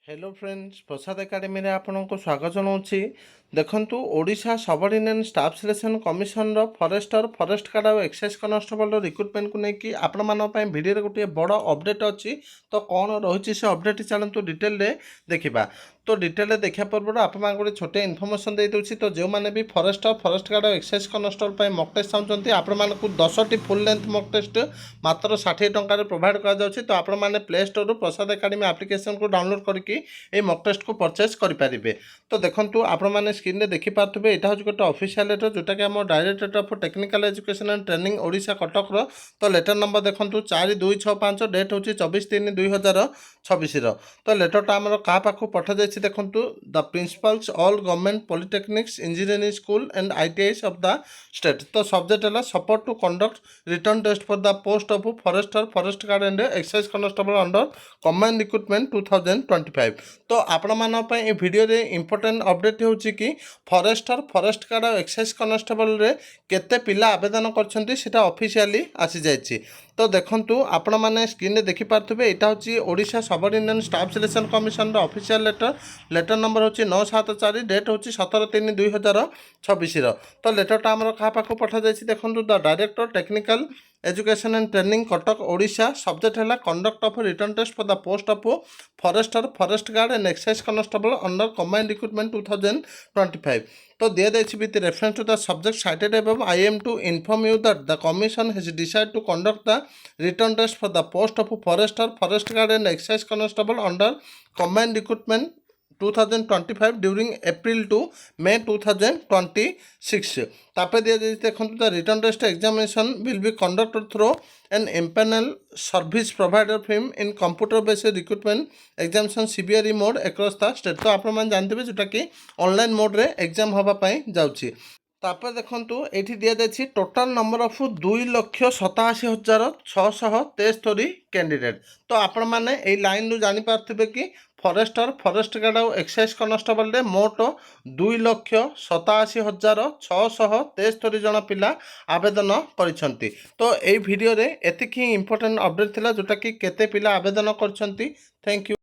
Hello friends प्रसाद academy रे आपनको स्वागत जनाऊँगी। देखंतु Odisha subordinate staff selection commission रो फॉरेस्ट गार्ड और एक्साइज कॉन्स्टेबल रिक्रुटमेंट को लेकिन आपण मानक भिडियो रे गोटे बड़ अपडेट अच्छी। तो कौन रही से अपडेट चलतु डिटेल रे देखा। तो डिटेल देखा पूर्व आप गोटे छोटे इनफर्मेशन दे दूसरी। तो जो मैंने भी फॉरेस्ट गार्ड और एक्साइज कॉन्स्टेबल मॉक टेस्ट चाहते आपको 10टी फुल लेंथ मॉक टेस्ट मात्र 60 टंकार प्रोवाइड कर। तो आपने प्ले स्टोर प्रसाद एकेडमी एप्लिकेशन को डाउनलोड करके ये मॉक टेस्ट को परचेज करेंगे। तो देखो आपने स्क्रीन में देखिपे यहाँ हूँ गोटे ऑफिशियल लेटर जोटा कि आम directorate of technical education and training Odisha Cuttack. तो लेटर नंबर देखो 4265 डेट हूँ 24/3/2026। तो लेटरटा आम क्या पाख पठा जाइए देखो the principals all government polytechnics engineering school and ITIs of the state. तो सब्जेक्ट है support to conduct written test for the post of forest guard and excise constable under combined recruitment 2025। तो आपण मानक ये वीडियो रे important update होची कि forest guard और एक्साइज कॉन्स्टेबल रे केते पिला आवेदन करछंती सेटा ऑफिशियली आसी जायछि। तो देखंतु आपण माने स्क्रीन रे देखि पारथुबे एटा होची Odisha subordinate staff selection commission रो ऑफिशियल लेटर नंबर होची 974 डेट होची 17/3/2026। तो लेटरटा हमर कहा पाखु पठा जायछि देखंतु the director technical education and training Cuttack Odisha subject है conduct of return test for the post of forest guard and excise constable under combined recruitment 2025। तो दिया with reference to the subject cited above I am to inform you that the commission has decide to conduct the return test for the post of forest guard and excise constable under combined recruitment 2025 during April to May 2026। तापर दिया देखो the return test examination will be conducted through an empanel service provider firm in computer based recruitment examination CBRE mode across the state. तो आप जानते जोटा कि online mode रे exam होगापाई जाऊँगी। तापर देखु ये दि जाए टोटाल नंबर ऑफ 2,87,673 कैंडिडेट। तो आपण मैंने ये लाइन रु जानीपारे कि फॉरेस्ट गार्ड और एक्साइज कॉन्स्टेबल रे मोट 2,87,673 जन पिला आवेदन करिसेंती। तो ये वीडियो रे एतिक ही इंपोर्टेंट अपडेट थिला जोटा कि केते पिला आवेदन करिसेंती। Thank you.